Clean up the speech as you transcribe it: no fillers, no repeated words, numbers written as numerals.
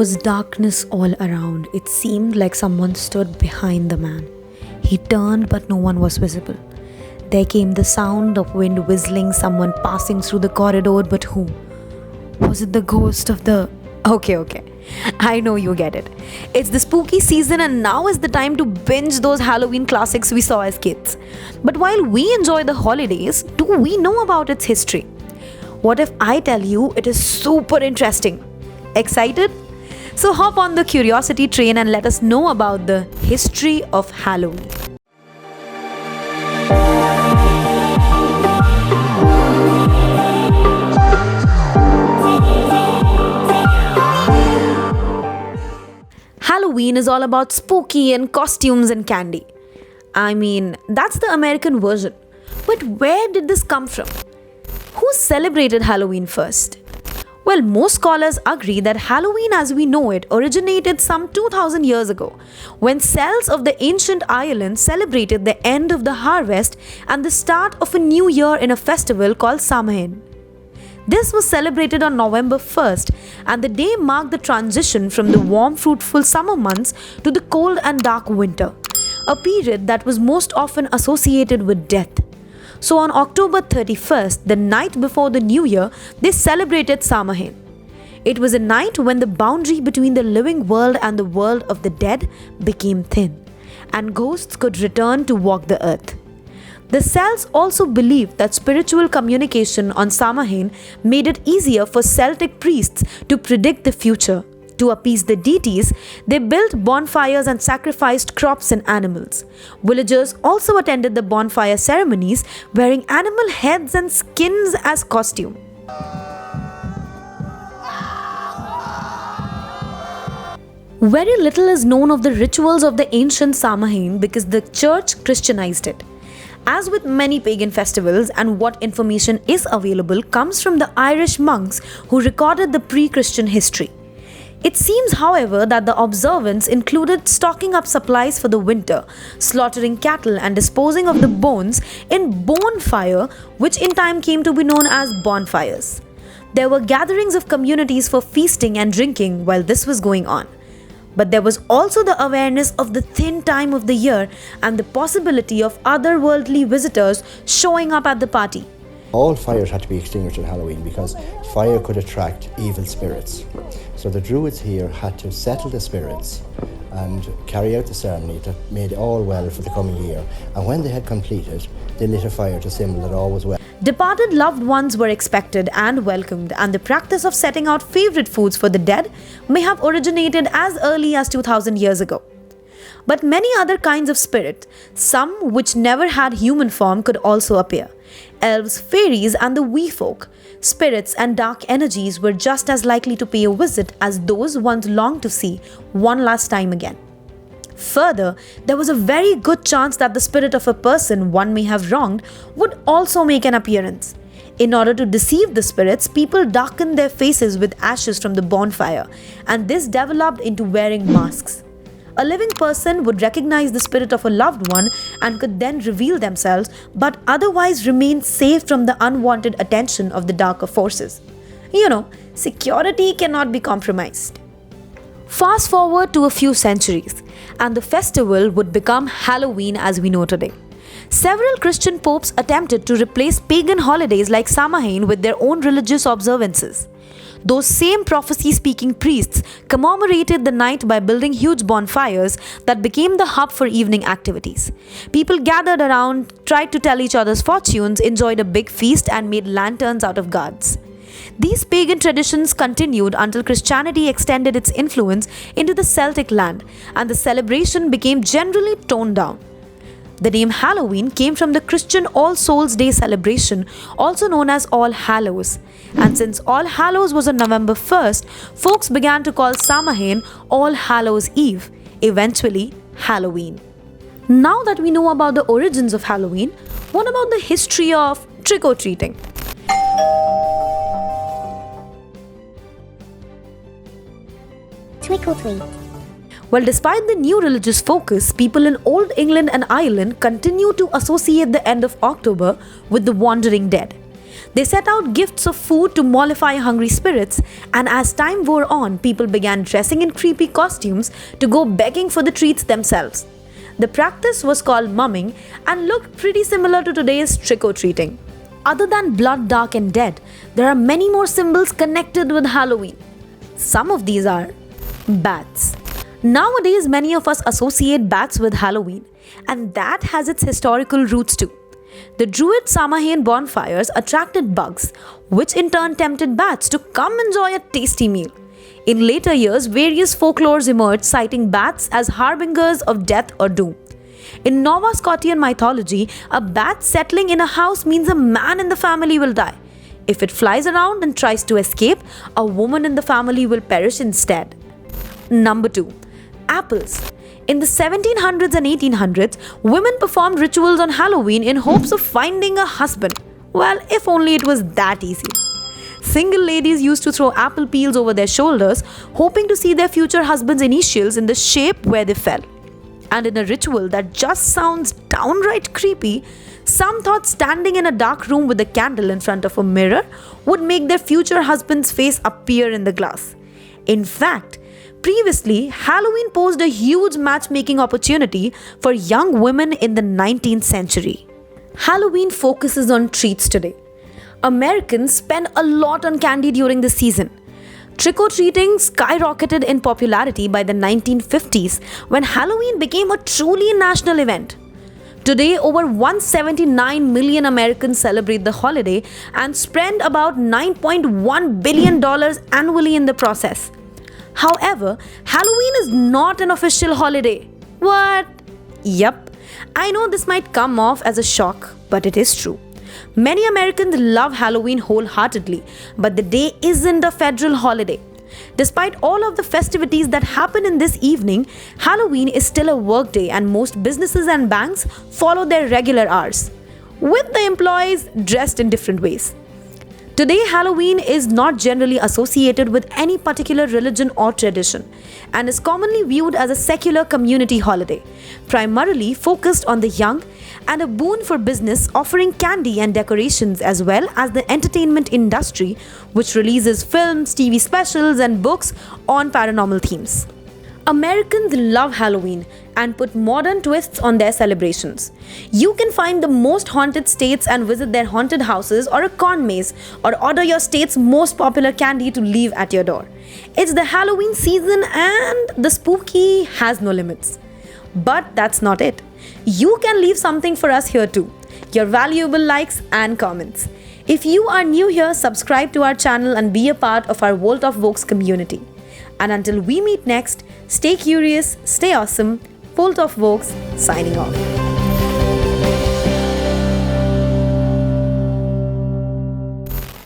was darkness all around. It seemed like someone stood behind the man. He turned, but no one was visible. There came the sound of wind whistling, someone passing through the corridor, but who? Was it the ghost of the... Okay. I know you get it. It's the spooky season and now is the time to binge those Halloween classics we saw as kids. But while we enjoy the holidays, do we know about its history? What if I tell you it is super interesting? Excited? So hop on the curiosity train and let us know about the history of Halloween. Halloween is all about spooky and costumes and candy. I mean, that's the American version. But where did this come from? Who celebrated Halloween first? Well, most scholars agree that Halloween as we know it originated some 2000 years ago, when Celts of the ancient Ireland celebrated the end of the harvest and the start of a new year in a festival called Samhain. This was celebrated on November 1st, and the day marked the transition from the warm, fruitful summer months to the cold and dark winter, a period that was most often associated with death. So on October 31st, the night before the new year, they celebrated Samhain. It was a night when the boundary between the living world and the world of the dead became thin, and ghosts could return to walk the earth. The Celts also believed that spiritual communication on Samhain made it easier for Celtic priests to predict the future. To appease the deities, they built bonfires and sacrificed crops and animals. Villagers also attended the bonfire ceremonies, wearing animal heads and skins as costume. Very little is known of the rituals of the ancient Samhain because the church Christianized it. As with many pagan festivals, and what information is available comes from the Irish monks who recorded the pre-Christian history. It seems, however, that the observance included stocking up supplies for the winter, slaughtering cattle and disposing of the bones in bonfire, which in time came to be known as bonfires. There were gatherings of communities for feasting and drinking while this was going on. But there was also the awareness of the thin time of the year and the possibility of otherworldly visitors showing up at the party. All fires had to be extinguished at Halloween because fire could attract evil spirits. So the Druids here had to settle the spirits and carry out the ceremony that made all well for the coming year. And when they had completed, they lit a fire to symbol that all was well. Departed loved ones were expected and welcomed, and the practice of setting out favorite foods for the dead may have originated as early as 2000 years ago. But many other kinds of spirits, some which never had human form, could also appear. Elves, fairies, and the wee folk, spirits and dark energies were just as likely to pay a visit as those ones longed to see one last time again. Further, there was a very good chance that the spirit of a person one may have wronged would also make an appearance. In order to deceive the spirits, people darkened their faces with ashes from the bonfire, and this developed into wearing masks. A living person would recognize the spirit of a loved one and could then reveal themselves, but otherwise remain safe from the unwanted attention of the darker forces. Security cannot be compromised. Fast forward to a few centuries, and the festival would become Halloween as we know today. Several Christian popes attempted to replace pagan holidays like Samhain with their own religious observances. Those same prophecy-speaking priests commemorated the night by building huge bonfires that became the hub for evening activities. People gathered around, tried to tell each other's fortunes, enjoyed a big feast, and made lanterns out of gourds. These pagan traditions continued until Christianity extended its influence into the Celtic land, and the celebration became generally toned down. The name Halloween came from the Christian All Souls' Day celebration, also known as All Hallows. And since All Hallows was on November 1st, folks began to call Samhain All Hallows Eve, eventually Halloween. Now that we know about the origins of Halloween, what about the history of trick-or-treating? Trick or treat. Well, despite the new religious focus, people in Old England and Ireland continue to associate the end of October with the wandering dead. They set out gifts of food to mollify hungry spirits, and as time wore on, people began dressing in creepy costumes to go begging for the treats themselves. The practice was called mumming and looked pretty similar to today's trick-or-treating. Other than blood, dark and dead, there are many more symbols connected with Halloween. Some of these are bats. Nowadays, many of us associate bats with Halloween, and that has its historical roots too. The Druid Samhain bonfires attracted bugs, which in turn tempted bats to come enjoy a tasty meal. In later years, various folklores emerged citing bats as harbingers of death or doom. In Nova Scotian mythology, a bat settling in a house means a man in the family will die. If it flies around and tries to escape, a woman in the family will perish instead. Number 2. Apples. In the 1700s and 1800s, women performed rituals on Halloween in hopes of finding a husband. Well, if only it was that easy. Single ladies used to throw apple peels over their shoulders, hoping to see their future husband's initials in the shape where they fell. And in a ritual that just sounds downright creepy, some thought standing in a dark room with a candle in front of a mirror would make their future husband's face appear in the glass. In fact, previously, Halloween posed a huge matchmaking opportunity for young women in the 19th century. Halloween focuses on treats today. Americans spend a lot on candy during the season. Trick-or-treating skyrocketed in popularity by the 1950s when Halloween became a truly national event. Today, over 179 million Americans celebrate the holiday and spend about $9.1 billion annually in the process. However, Halloween is not an official holiday. What? Yep. I know this might come off as a shock, but it is true. Many Americans love Halloween wholeheartedly, but the day isn't a federal holiday. Despite all of the festivities that happen in this evening, Halloween is still a workday and most businesses and banks follow their regular hours, with the employees dressed in different ways. Today, Halloween is not generally associated with any particular religion or tradition and is commonly viewed as a secular community holiday, primarily focused on the young and a boon for business, offering candy and decorations as well as the entertainment industry, which releases films, TV specials and books on paranormal themes. Americans love Halloween and put modern twists on their celebrations. You can find the most haunted states and visit their haunted houses or a corn maze or order your state's most popular candy to leave at your door. It's the Halloween season and the spooky has no limits. But that's not it. You can leave something for us here too. Your valuable likes and comments. If you are new here, subscribe to our channel and be a part of our Vault of Vokes community. And until we meet next, stay curious, stay awesome. Vault of Vokes signing off.